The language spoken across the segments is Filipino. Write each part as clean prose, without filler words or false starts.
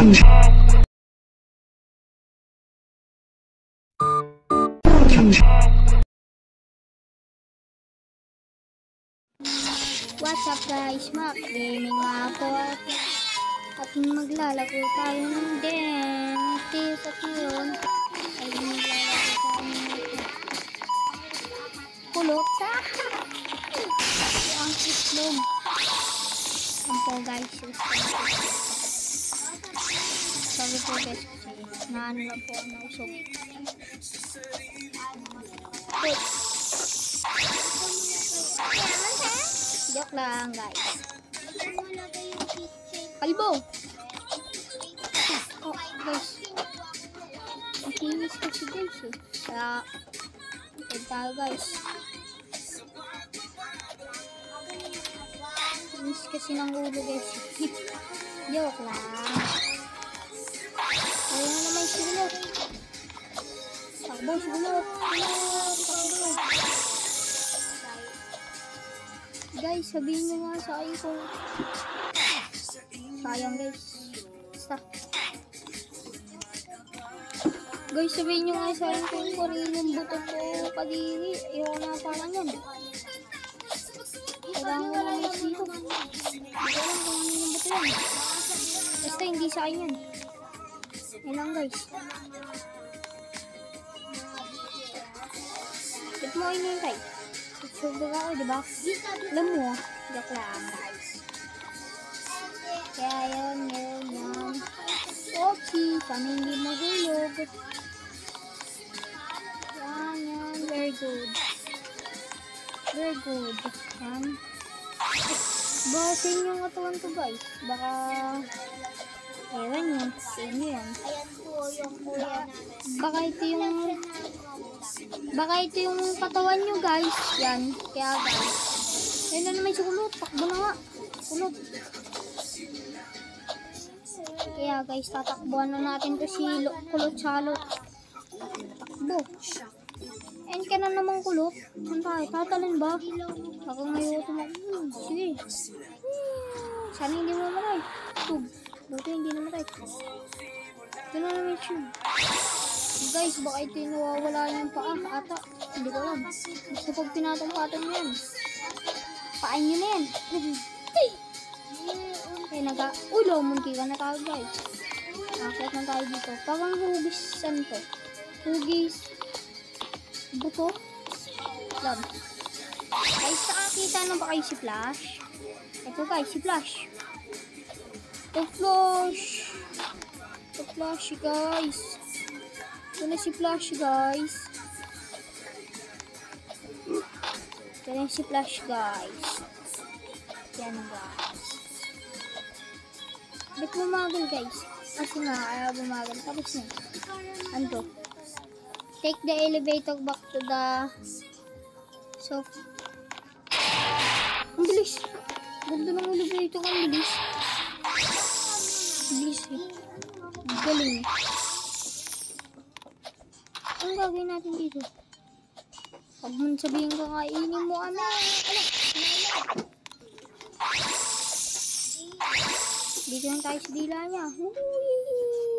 What's up guys, Mac Gaming nga po at maglalaro tayo ng Dentes at ngayon ay maglalaro tayo ng kulot ang itlog ang po guys sabi po guys kasi naano lang po ang nausog joke lang guys. Kalbo! Oh guys. Ang kinis kasi guys eh. Kaya tayo guys. Kinis kasi ng ulo guys. Joke lang. Ayaw na naman sigulot. Takbo sigulot. Takbo. Guys, sabihin nyo nga sa akin kung sayang guys. Basta. Guys, sabihin nyo nga sa akin kung parin yung buto ko kadiri. Ayaw na parang yan. Kailangan ko lang yung dito. Hindi ko alam kung ano yung buto yan. Basta hindi sa akin yan. Yan lang guys. Ba't mo inintay? Sobrang ako, diba? Alam mo, joke lang, guys. Kaya yun. Okay, sana hindi mahulog. Yan, very good. Very good. Yan. Basin yung katawan ko, guys. Baka, ewan yun. Sa inyo yan. Ayan po yung kuya natin. Baka ito yung katawan nyo guys. Yan. Kaya guys. Yan na naman si kulot. Takbo na nga. Kulot. Kaya guys. Tatakbuhan na natin to si kulot salot. Takbo. And ka na naman kulot. Saan tayo? Tatalon ba? Baka ngayon tumakbo. Sige. Sana hindi mo mamatay. Buti hindi namatay. Ito na naman siya. Guys, baka ito yung nawawala niyang paa ata. Hindi ko alam. Basta pag pinatampatan niyo yan. Paan nyo na yan. Kaya uy, munti ka na tayo guys. Nakakit na tayo dito. Parang hugis, saan to? Hugis. Buto. Lab. Guys, nakakita na ba kayo si Flash? Ito guys, si Flash. Ito Flash. Ito Flash guys. Ito na si Flash guys. Ito na si Flash guys. Yan guys. Ba't bumagal guys? Kasi nga ayaw bumagal. Tapos na. Ano? Take the elevator back to the soft. Ang bilis. Ganda ng elevator. Ang bilis. Bilis eh. Galing eh. Ang gagawin natin dito? Pag mo sabihin ka kainin mo kami. Dito lang tayo sa dila niya.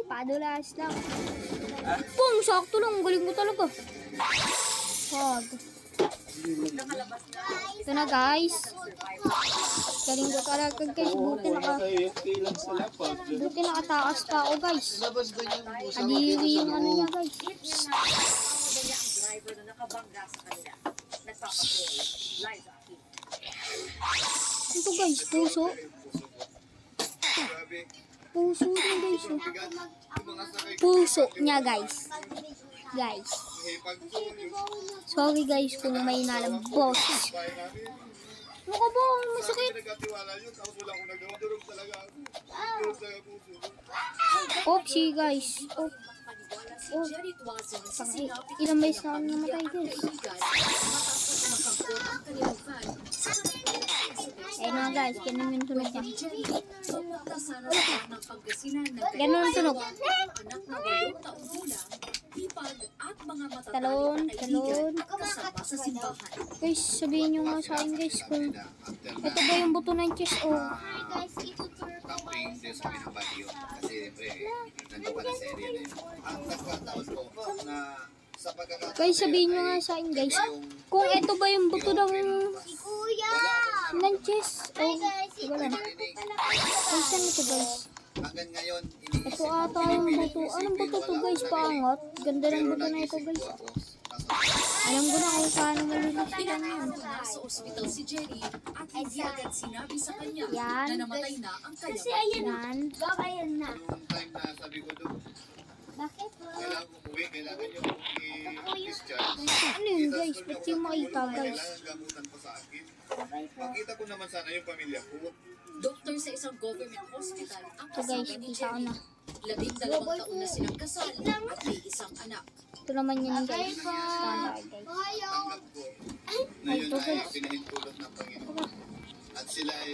Padulas lang. Pong, sakto lang. Galing mo talaga. Wag. Ito na guys. Galing ko talaga guys. Buti nakatakas pa ako guys. Adiri yung ano niya guys. Ito guys, puso. Puso niya guys. Puso niya guys. Guys. Sorry guys kung may nalambos. Ano ka ba? Masakit. Oopsie guys. Ilang beses na ako namatay guys. Ayun na guys, ganun yung tunog niya. Ganun ang tunog. Talon. Guys, sabihin nyo nga sa akin guys kung ito ba yung buto ng chest o sa pagkakataon Guys, sabihin nyo nga sa akin guys, kung ito ba yung buto ng Kuya! Nanches. Oh, Guys, wala na. Guys, ano ito guys? hanggang ngayon, Ito ata yung buto. Anong buto to guys? Paangat. Ganda ng buto na ito guys. Alam ko na kung paano malinis yan. Nasa ospital si Jerry at hindi agad sinabi sa kanya Yan. na namatay na ang kanyang Kasi ayan na. Yan. Baka ayan na. Yung time na sabi ko doon, Bakit? kailangan ko uwi, kailangan nyo i-discharge. Ano yun guys? Ba't yung makita guys? Kailangan gamutan pa sa akin. Makita ko naman sana yung pamilya ko. doktor sa isang government hospital ang Ito guys, kasama ni kita ko Jerry. na. 12 taon na silang kasal at may isang anak. Ito naman yun guys. Standard guys. Tanggap ko na yun ay pinahintulot ng Panginoon. At sila ay,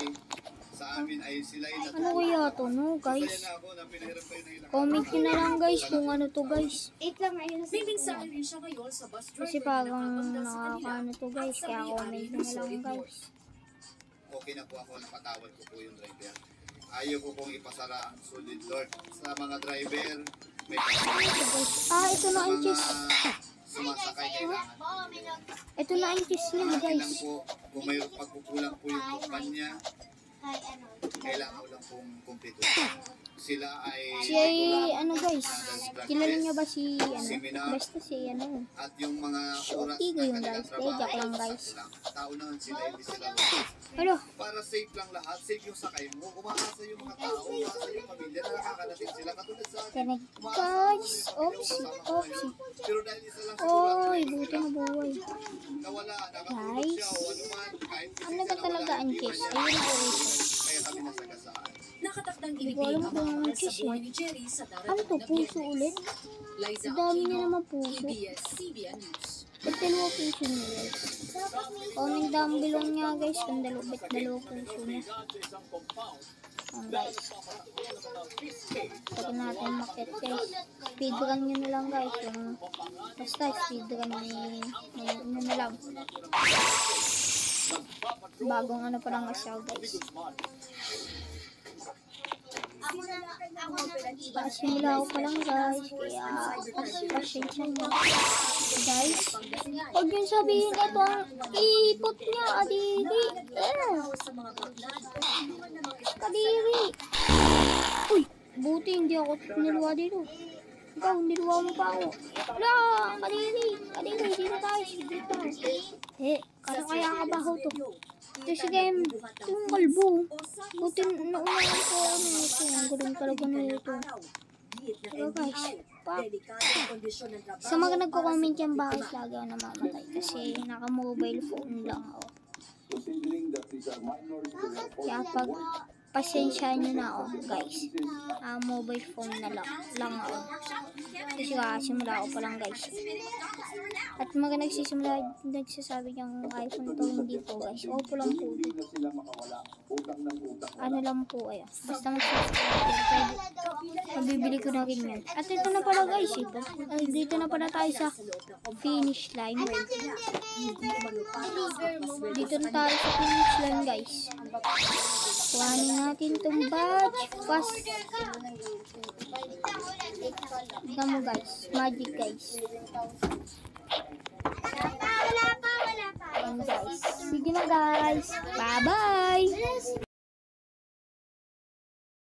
sa amin ay sila ay Ano kaya to no guys? Kaya na ako na pinahirap kayo ng ilang Comment nyo na lang guys kung ano to guys. 8 lang ayun. May mensahe rin siya ngayon sa bus driver Kasi na parang nakabangga sa kanila nakakaano to guys. at sa Kaya may-ari comment ng nyo na lang Solid guys. North. okay na po ako, napatawad ko po yung driver. Ayaw ko pong ipasara ang Solid Lord. Sa mga driver, may Ito guys. Ah, ito na ang cheese. sumasakay kailangan. Ito na ang cheese niya Kailangan guys. po, kung may pagkukulang po yung kumpanya, Ay, ano. kailangan ko lang pong kumpleto. Sila ay Si ano guys. Kilala niyo ba si ano? Basta si ano. at yung mga oras Tigo na yung kanilang guys. trabaho, Joke lang guys. sakto lang. Tao naman sila, hindi sila Hello. para safe lang lahat, safe yung sakay mo. Umaasa yung mga tao, umaasa yung pamilya na nakakalating sila. Katulad sa akin, Tinig umaasa guys. ako, Oopsie. kasama ko Oopsie. ngayon. Pero dahil isa lang siguro ang Oy, driver buti na na buhay. nawala, nakatulog siya o ano man, kahit Ano isa ba na talaga wala, ang hindi cheese? man Ayun niya ang orange. kaya kami nasagasaan. Nakatakdang Hindi ko inipiling alam ang kung mga ano oras sa cheese buhay eh. ni Jerry sa Ano darating to? na Puso Biyernes. ulit? Liza Ang dami niya Aquino, naman puso. ABS-CBN News. Ba't dalawa puso niya guys? Comment down below niya guys kung dalawa puso niya. Guys. Pwede natin makit guys. Speedrun nyo na lang guys. Yung, basta speedrun nyo na lang. Bagong ano pa lang siya guys. Pasimula ko pa lang guys. Kaya pasensya nyo. Guys. Huwag yung sabihin ito ang ipot niya. Kadiri. Kadiri. Uy. Buti hindi ako niluwa dito. Ikaw, niluwa mo pa ako. Wala. Kadiri. Kadiri. Dito tayo. Dito. Kaya kaya kabaho to. Ito si game. Yung kalbo. Buti naunahan ko ano ito. Ang gulong talaga nito. Diba guys? Sa mga nagko-comment yan bakit lagi ako namamatay. Kasi naka-mobile phone lang ako. Kaya pag pasensya nyo na ako guys. Mobile phone na lang ako. Kasi simula ako pa lang guys. At mga nagsasabi niyang iPhone to, hindi po guys. Oppo lang po. Ano lang po ayan. Basta mag-subscribe. Mabibili ko na rin yan. At ito na pala guys. Dito na pala tayo sa finish line. Dito na tayo sa finish line guys. Kuhanin natin itong badge. Fast. Tignan mo guys. Magic guys. Wala pa. Ayan guys. Sige na guys. Bye bye.